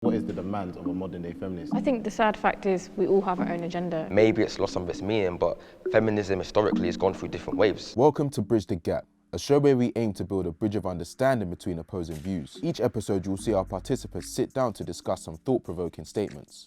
What is the demands of a modern day feminist? I think the sad fact is we all have our own agenda. Maybe it's lost some of its meaning, but feminism historically has gone through different waves. Welcome to Bridge the Gap, a show where we aim to build a bridge of understanding between opposing views. Each episode you'll see our participants sit down to discuss some thought-provoking statements.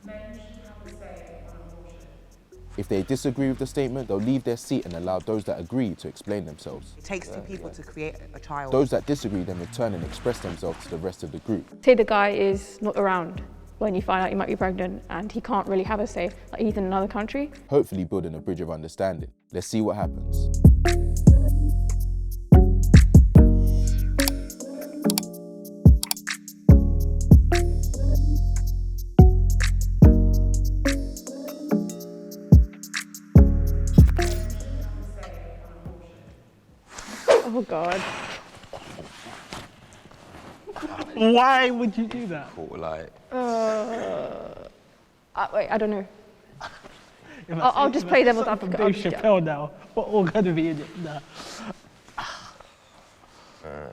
If they disagree with the statement, they'll leave their seat and allow those that agree to explain themselves. It takes two people to create a child. Those that disagree then return and express themselves to the rest of the group. Say the guy is not around when you find out you might be pregnant and he can't really have a say, like he's in another country. Hopefully building a bridge of understanding. Let's see what happens. Oh God. Why would you do that? Cool, like, Wait, I don't know. If I I'll say- just if play I say devil's something advocate. from I'll Dave just- Chappelle now. We're all going to be in it now. I'm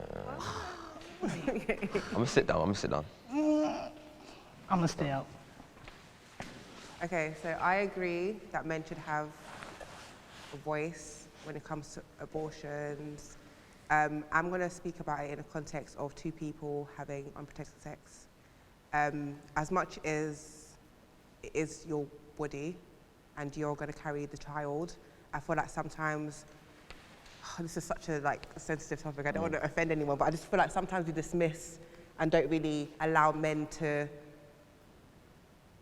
gonna sit down. I'm going to stay out. Okay, so I agree that men should have a voice when it comes to abortions. I'm going to speak about it in a context of two people having unprotected sex. As much as it is your body and you're going to carry the child, I feel like sometimes, this is such a sensitive topic, I don't want to offend anyone, but I just feel like sometimes we dismiss and don't really allow men to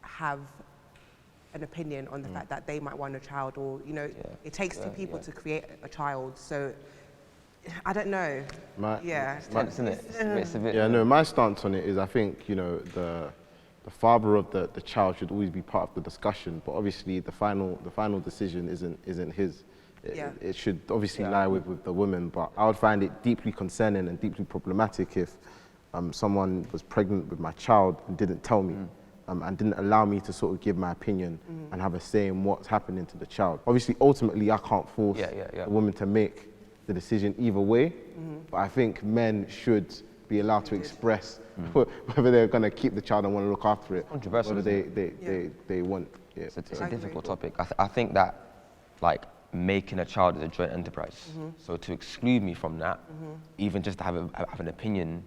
have an opinion on the fact that they might want a child, or it takes two people to create a child. So I don't know. Isn't it? It's a bit. Yeah, no, my stance on it is I think, the father of the child should always be part of the discussion, but obviously the final decision isn't his. It should obviously lie with the woman, but I would find it deeply concerning and deeply problematic if someone was pregnant with my child and didn't tell me. And didn't allow me to sort of give my opinion and have a say in what's happening to the child. Obviously, ultimately, I can't force a woman to make the decision either way, but I think men should be allowed to express whether they're going to keep the child and want to look after it, Controversial, whether they want. Yeah. It's a difficult topic. I think that, making a child is a joint enterprise. So to exclude me from that, even just to have an opinion,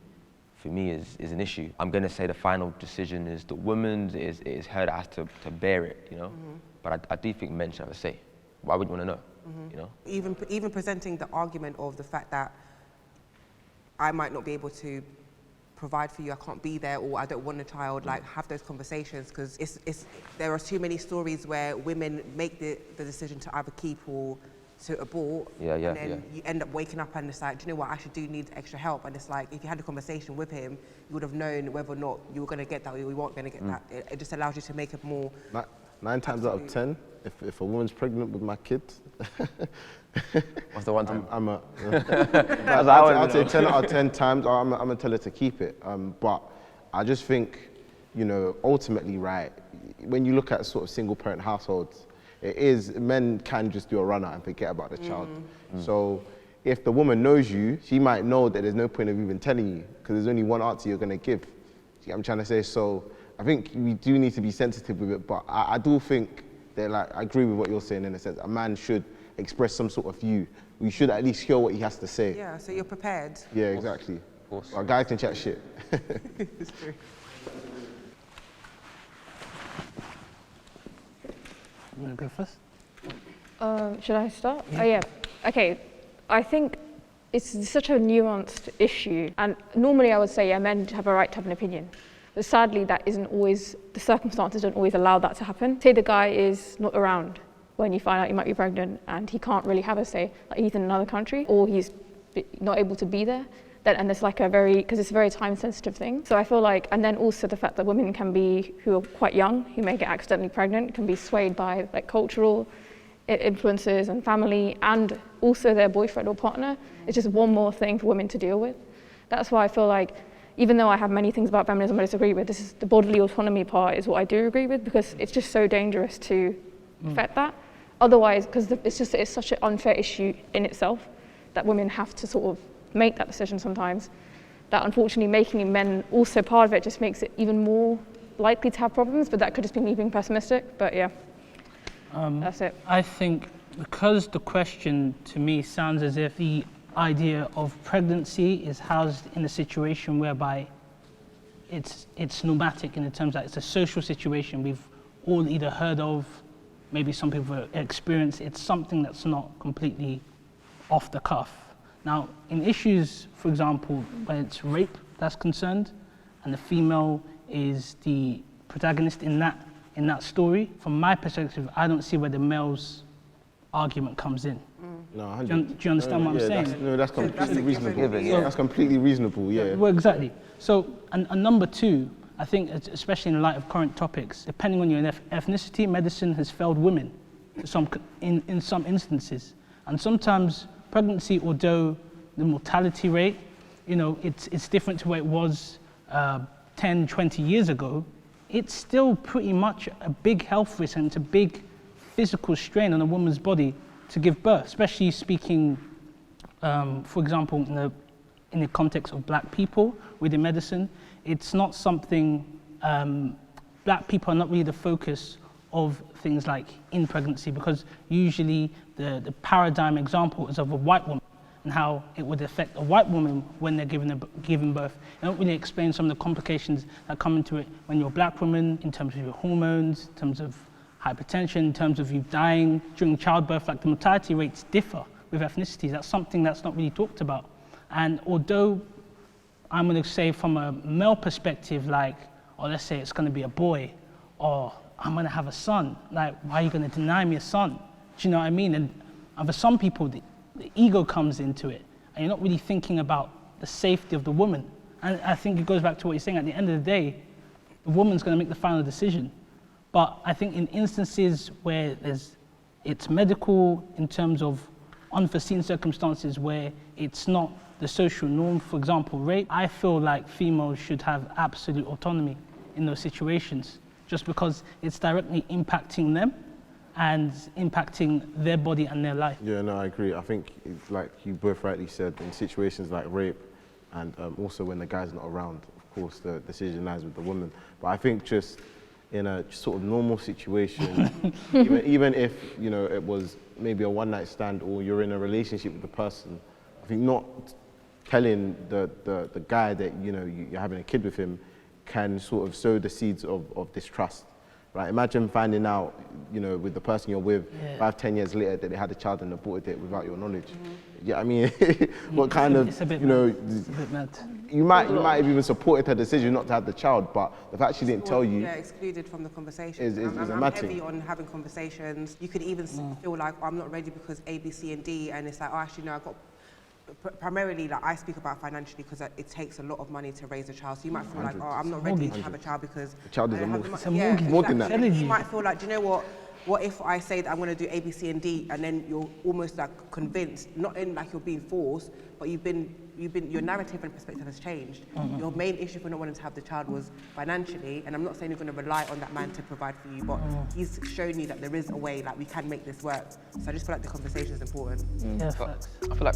for me is an issue. I'm gonna say the final decision is the woman's, it is her that has to bear it, But I do think men should have a say. Why would you wanna know, Even presenting the argument of the fact that I might not be able to provide for you, I can't be there, or I don't want a child, have those conversations, because there are too many stories where women make the decision to either keep or to abort, and then you end up waking up and it's like, do you know what, I actually do need extra help, and it's like, if you had a conversation with him, you would have known whether or not you were going to get that or you weren't going to get that. It just allows you to make it more... 9 times out of 10, if a woman's pregnant with my kid, what's the one time? I'd say 10 out of 10 times, I'm going to tell her to keep it. But I just think, ultimately, right, when you look at sort of single parent households, men can just do a runner and forget about the child. So if the woman knows you, she might know that there's no point of even telling you, because there's only one answer you're going to give. You get what I'm trying to say? So I think we do need to be sensitive with it, but I do think that, I agree with what you're saying in a sense. A man should express some sort of view. We should at least hear what he has to say. Yeah, so you're prepared. Yeah, exactly. Of course. Well, guys can chat shit. It's true. You want to go first? Should I start? Oh yeah. Okay. I think it's such a nuanced issue, and normally I would say men have a right to have an opinion, but sadly that isn't always, the circumstances don't always allow that to happen. Say the guy is not around when you find out you might be pregnant and he can't really have a say, he's in another country or he's not able to be there. And it's because it's a very time-sensitive thing. So I feel and then also the fact that women can be, who are quite young, who may get accidentally pregnant, can be swayed by cultural influences and family, and also their boyfriend or partner. It's just one more thing for women to deal with. That's why I feel even though I have many things about feminism I disagree with, the bodily autonomy part is what I do agree with, because it's just so dangerous to affect that. Otherwise, because it's such an unfair issue in itself that women have to sort of make that decision sometimes, that unfortunately making men also part of it just makes it even more likely to have problems, but that could just be me being pessimistic. But yeah, that's it. I think because the question to me sounds as if the idea of pregnancy is housed in a situation whereby it's normatic in the terms that it's a social situation we've all either heard of, maybe some people have experienced. It's something that's not completely off the cuff. Now, in issues, for example, when it's rape that's concerned, and the female is the protagonist in that story, from my perspective, I don't see where the male's argument comes in. No, Do you understand what I'm saying? That's completely reasonable. given, yeah. That's completely reasonable, yeah. Well, exactly. So, and number two, I think, especially in light of current topics, depending on your ethnicity, medicine has failed women in some instances. And sometimes pregnancy, although the mortality rate, it's different to where it was 10, 20 years ago, it's still pretty much a big health risk and it's a big physical strain on a woman's body to give birth, especially speaking, for example, in the context of black people within medicine. It's not something, black people are not really the focus of things like in pregnancy, because usually the paradigm example is of a white woman and how it would affect a white woman when they're giving birth. They don't really explain some of the complications that come into it when you're a black woman, in terms of your hormones, in terms of hypertension, in terms of you dying during childbirth. Like, the mortality rates differ with ethnicities. That's something that's not really talked about. And although I'm going to say from a male perspective, like, or let's say it's going to be a boy, or I'm going to have a son, like, why are you going to deny me a son? Do you know what I mean? And for some people, the ego comes into it, and you're not really thinking about the safety of the woman. And I think it goes back to what you're saying. At the end of the day, the woman's going to make the final decision. But I think in instances where it's medical, in terms of unforeseen circumstances where it's not the social norm, for example, rape, I feel like females should have absolute autonomy in those situations, just because it's directly impacting them and impacting their body and their life. Yeah, no, I agree. I think it's like you both rightly said, in situations like rape and also when the guy's not around, of course, the decision lies with the woman. But I think just in a sort of normal situation, even if, it was maybe a one-night stand or you're in a relationship with the person, I think not telling the guy that, you're having a kid with him can sort of sow the seeds of distrust. Right, imagine finding out, with the person you're with 5-10 years later that they had a child and aborted it without your knowledge. Yeah, I mean, what kind of, it's a bit mad. You might have even supported her decision not to have the child, but the fact she didn't tell you. Yeah, excluded from the conversation. Is I'm a heavy on having conversations. You could even feel like, I'm not ready because A, B, C, and D, and it's like, actually, no, I got. Primarily, like, I speak about financially because it takes a lot of money to raise a child. So you might feel like, I'm not ready to have a child because the child is a mortgage. It's a mortgage. More than that. You might feel like, do you know what if I say that I'm going to do A, B, C, and D, and then you're almost like convinced, not in like you're being forced, but you've been your narrative and perspective has changed. Your main issue for not wanting to have the child was financially, and I'm not saying you're going to rely on that man to provide for you, but he's shown you that there is a way, like, we can make this work. So I just feel like the conversation is important. Yeah, facts. I feel like